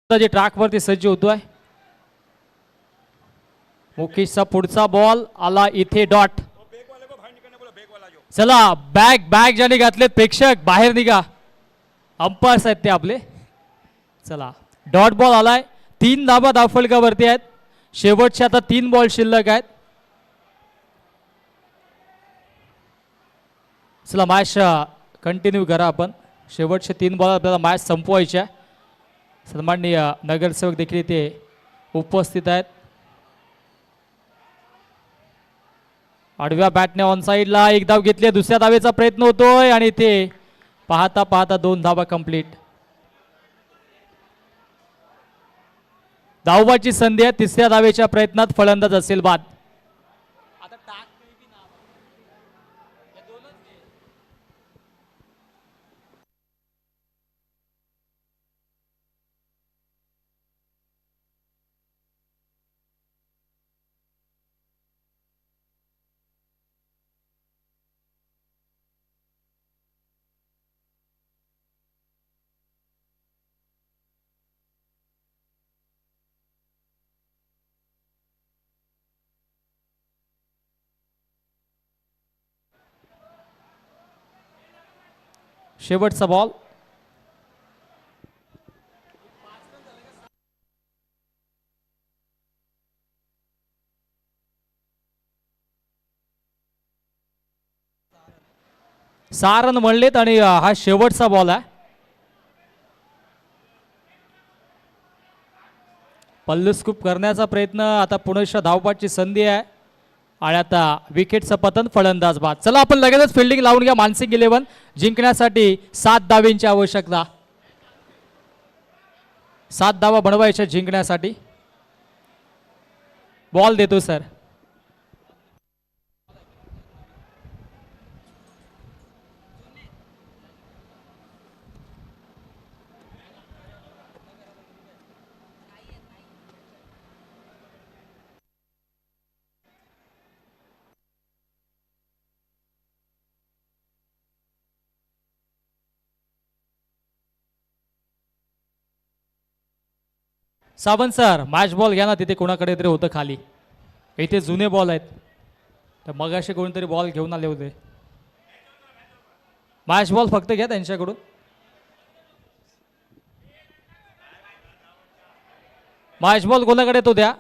जे ट्रॅक वरती सज्ज होतोय. मुकेशचा पुढचा बॉल आला इथे डॉट. चला बॅग ज्याने घातलेत प्रेक्षक बाहेर निघा. अंपायर्स आहेत ते आपले. चला डॉट बॉल आलाय. 3 धाबा धावफलकावरती आहेत. शेवटचे आता 3 बॉल शिल्लक आहेत. चला मॅच कंटिन्यू करा आपण. शेवटचे 3 बॉल आपल्याला मॅच संपवायचे आहे. सन्माननीय नगरसेवक देखील इथे उपस्थित आहेत. आडव्या बॅटने ऑन साइडला 1 धाव घेतली. दुसऱ्या धावेचा प्रयत्न होतोय आणि इथे पाहता पाहता 2 धावा कंप्लीट. धावबाची संधी आहे. तिसऱ्या धावेच्या प्रयत्नात फलंदाज असेल बाद. शेवटचा बॉल. सारन म्हणलेत आणि हा शेवटचा बॉल आहे. पल्लू स्कूप करण्याचा प्रयत्न. आता पुनश्च धावपाची संधी आहे आणि आता विकेटचं पतन फलंदाज बाद. चला आपण लगेचच फिल्डिंग लावून घ्या. मानसिंग 11 जिंकण्यासाठी 7 धावेंची आवश्यकता. 7 धावा बनवायच्या जिंकण्यासाठी. बॉल देतो sir. Sawant sir match ball घ्या ना. तिथे कोणाकडे तरी होतं खाली. इथे जुने बॉल आहेत. तर मगाशी कोणीतरी बॉल घेऊन आले होते. मॅच बॉल फक्त घ्या त्यांच्याकडून. मॅच बॉल कोणाकडे तो द्या.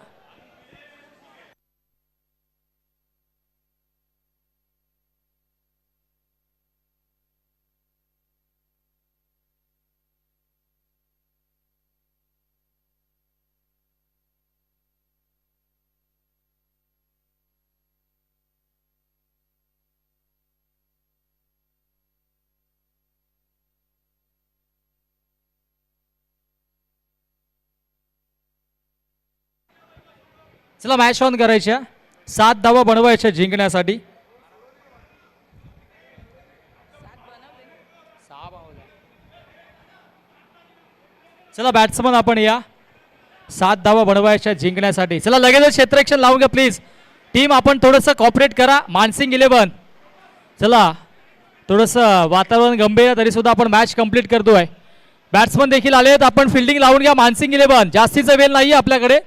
चला मॅच ऑन करायच्या. 7 धावा बनवायच्या जिंकण्यासाठी. चला बॅट्समन आपण या. 7 धावा बनवायच्या जिंकण्यासाठी. चला लगेच क्षेत्ररक्षण लावून घ्या प्लीज. टीम आपण थोडंसं कॉपरेट करा. मानसिंग 11 चला थोडंसं वातावरण गंभीर तरी सुद्धा आपण मॅच कंप्लीट करतोय. बॅट्समन देखील आलेत. आपण फिल्डिंग लावून घ्या. मानसिंग 11 जास्तीचा वेळ नाही आपल्याकडे.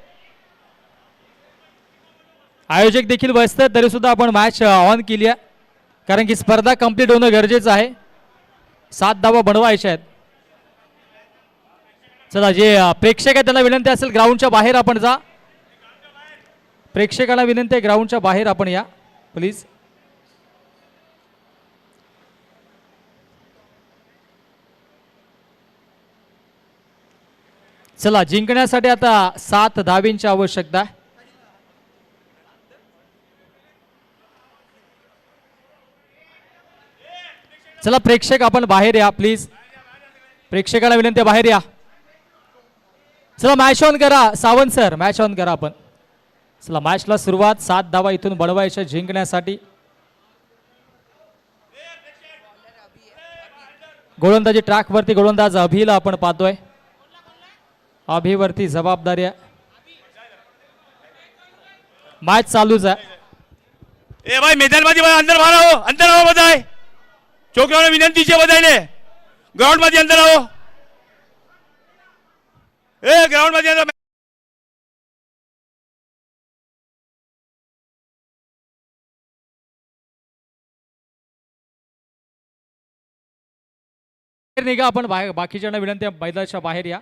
आयोजक देखील बसतात तरी सुद्धा आपण मॅच ऑन केली आहे. कारण की स्पर्धा कंप्लीट होणं गरजेचं आहे. 7 धावा बनवायच्या आहेत. चला जे प्रेक्षक आहेत त्यांना विनंती असेल ग्राउंडच्या बाहेर आपण जा. प्रेक्षकांना विनंती आहे ग्राउंडच्या बाहेर आपण या प्लीज. चला जिंकण्यासाठी आता 7 धावेंची आवश्यकता आहे. चला प्रेक्षक आपण बाहेर या प्लीज. प्रेक्षकांना विनंती बाहेर या. चला मॅच ऑन करा. सावंत सर मॅच ऑन करा आपण. चला मॅचला सुरुवात. 7 धावा इथून बनवायच्या जिंकण्यासाठी. गोलंदाजी ट्रॅक वरती गोलंदाज अभिला आपण पाहतोय. अभिवरती जबाबदारी आहे. मॅच चालूच आहे. ए भाई मैदान मध्ये अंदर बाहर आओ. अंदर आओ बताए. छोकरांना विनंती છે બધાને ગ્રાઉન્ડ માંથી અંદર આવો. ए ग्राउंड मध्ये या. निघा आपण बाहेर, बाकीच्यांना विनंती आहे मैदानाच्या बाहेर या.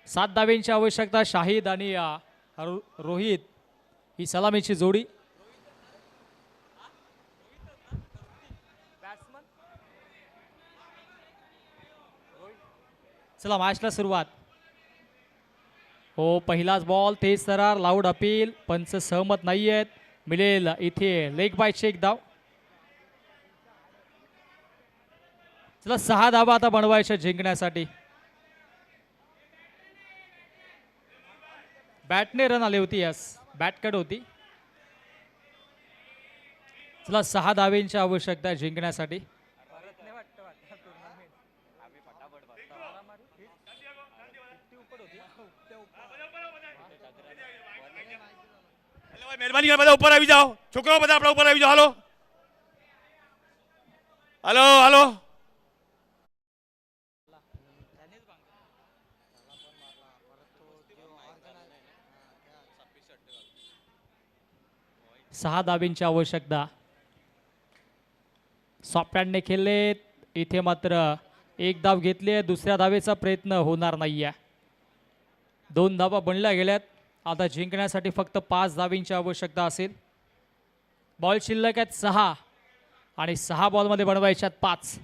7 धावेंची आवश्यकता. शाहिद आणि रोहित ही सलामीची जोडी. चला मॅचला सुरुवात. हो पहिलाच बॉल तेज सरार लाऊड अपील. पंच सहमत नाही आहेत. मिळेल इथे लेग बायचे एक धाव. चला 6 धावा आता बनवायच्या जिंकण्यासाठी. बॅटने रन आले होती. यस बॅट कट होती. चला 6 धावेंची आवश्यकता जिंकण्यासाठी. मेहरबानी कर બધા ઉપર આવી જાઓ. છોકરાઓ બધા આપણા ઉપર આવી જાઓ. હાલો હાલો હાલો. सहा धावेंची आवश्यकता. सॉफ्टहँडने खेळले. इथे मात्र एक धाव घेतली. दुसऱ्या धावेचा प्रयत्न होणार नाहीये. 2 धावा बनल्या गेल्यात. आता जिंकण्यासाठी फक्त 5 धावेंची आवश्यकता असेल. बॉल शिल्लक आहेत 6 आणि 6 बॉलमध्ये बनवायच्यात 5.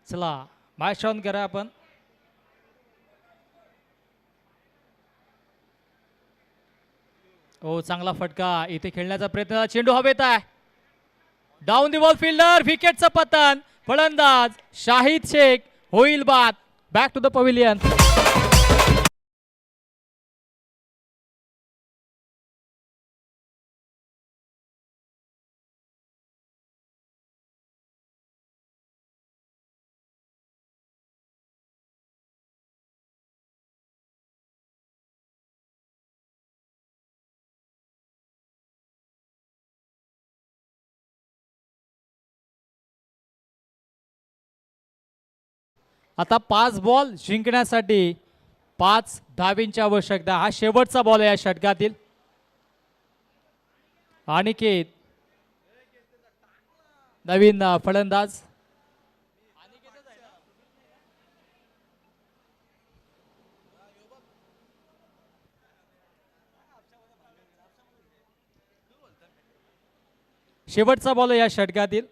चला मॅच ऑन करा आपण. हो चांगला फटका. इथे खेळण्याचा प्रयत्न. चेंडू हवेत आहे. Down the ball fielder. विकेटचं पतन. फलंदाज शाहिद शेख होईल बाद. Back to the pavilion. आता 5 बॉल जिंकण्यासाठी 5 धावेंची आवश्यकता. हा शेवटचा बॉल आहे या षटकातील. अनिकेत नवीन फलंदाज. शेवटचा बॉल आहे या षटकातील.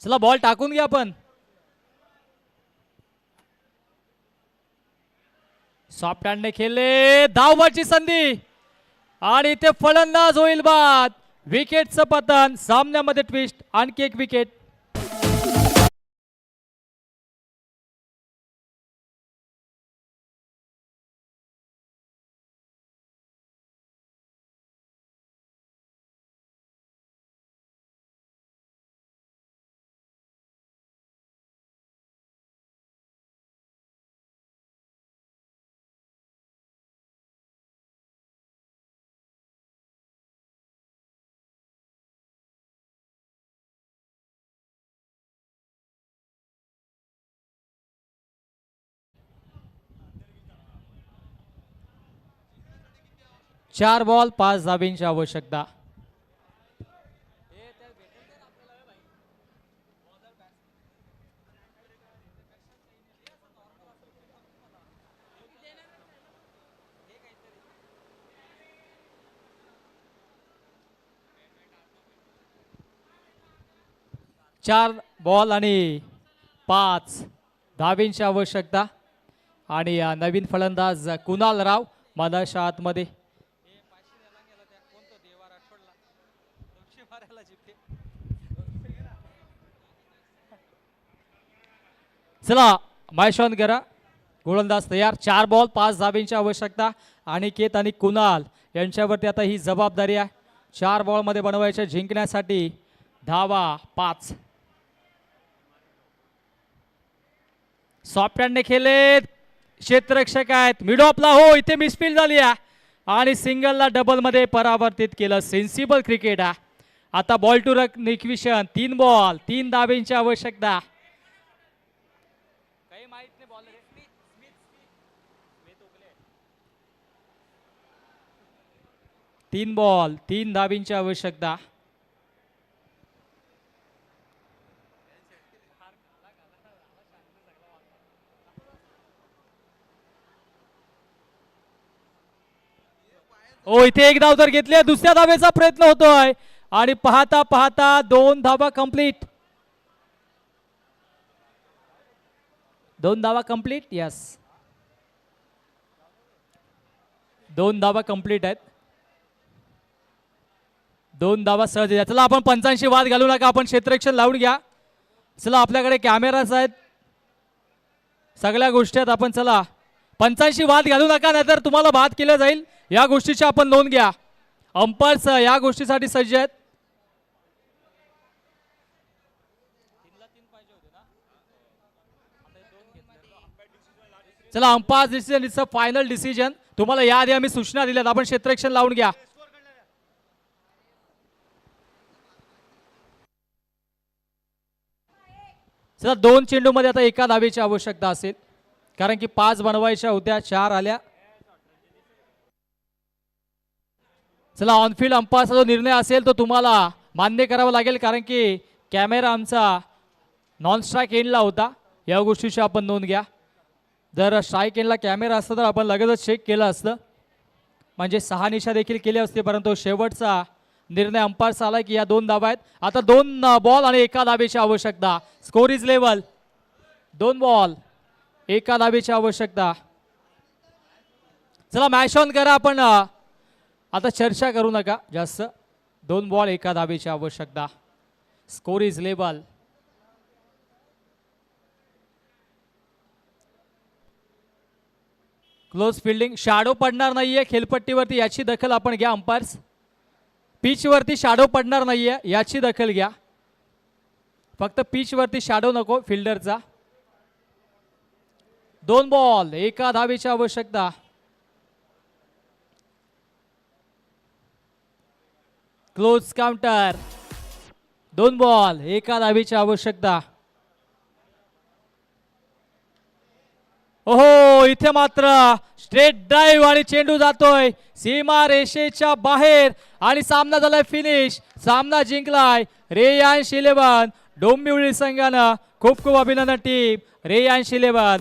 चला बॉल टाकून घ्या आपण. सॉफ्ट हँडने खेळले. धावबाची संधी आणि ते फलंदाज होईल बाद. विकेटचं पतन. सामन्यामध्ये ट्विस्ट. आणखी एक विकेट. चार बॉल 5 धावेंची आवश्यकता. चार बॉल आणि 5 धावेंची आवश्यकता. आणि नवीन फलंदाज कुणाल राव मधाच्या आतमध्ये. चला मॅच ऑन करा. गोलंदाज तयार. 4 बॉल 5 धाब्यांची आवश्यकता. अनिकेत आणि कुणाल यांच्यावरती आता ही जबाबदारी आहे. 4 बॉलमध्ये बनवायच्या जिंकण्यासाठी. धावा 5. सॉफ्ट हँडने खेळलेत. क्षेत्ररक्षक आहेत मिड ऑफला. हो इथे मिसफील्ड झाली आहे आणि सिंगलला डबलमध्ये परावर्तित केलं. सेन्सिबल क्रिकेट आहे. आता बॉल टू रक निक्विशन. 3 बॉल 3 धाब्यांची आवश्यकता. काही माहित नाही बॉल 3 बॉल 3 धाब्यांची आवश्यकता. ओ इथे एक धाव तर घेतली. दुसऱ्या धावेचा प्रयत्न होतोय आणि पाहता पाहता 2 धावा कंप्लीट. 2 धावा कंप्लीट. यस 2 धावा कंप्लीट आहेत. 2 धावा सहज. चला आपण पंचांशी वाद घालू नका. आपण क्षेत्ररक्षण लावून घ्या. चला आपल्याकडे कॅमेराज आहेत सगळ्या गोष्टी आहेत. आपण चला पंचांशी वाद घालू नका नाहीतर तुम्हाला बाद केलं जाईल. या गोष्टीची आपण नोंद घ्या. अंपायर्स या गोष्टीसाठी सज्ज आहेत. चला umpire decision it's a final decision. तुम्हाला याआधी आम्ही सूचना दिल्यात. आपण क्षेत्ररक्षण लावून घ्या. चला 2 चेंडूमध्ये आता एका धावेची आवश्यकता असेल कारण की 5 बनवायच्या होत्या 4 आल्या. चला ऑनफिल्ड अंपायरचा जो निर्णय असेल तो तुम्हाला मान्य करावा लागेल कारण की कॅमेरा आमचा नॉन स्ट्राईक एंडला होता. या गोष्टीची आपण नोंद घ्या. जर स्ट्राईक एंडला कॅमेरा असता तर आपण लगेचच चेक केलं असतं म्हणजे 6 निशा देखील केले असते. परंतु शेवटचा निर्णय अंपायरचा आला की या 2 धावा आहेत. आता 2 बॉल आणि एका धावेची आवश्यकता. Score is level. 2 बॉल एका धावेची आवश्यकता. चला मॅच ऑन करा. आपण आता चर्चा करू नका जास्त. 2 बॉल एका धावेची आवश्यकता. Score is level. Close fielding. Shadow पडणार नाहीये खेळपट्टीवरती याची दखल आपण घ्या अंपायर्स. पिच वरती शॅडो पडणार नाहीये याची दखल घ्या. फक्त पिच वरती शॅडो नको फिल्डरचा. 2 बॉल एका धावेची आवश्यकता. Close counter. 2 बॉल एका धावेची आवश्यकता. ओहो इथे मात्र स्ट्रेट ड्राईव्ह आणि चेंडू जातोय सीमा रेषेच्या बाहेर आणि सामना झालाय फिनिश. सामना जिंकलाय रेयांश 11 डोंबिवली संघानं. खूप खूप अभिनंदन टीम रेयांश 11.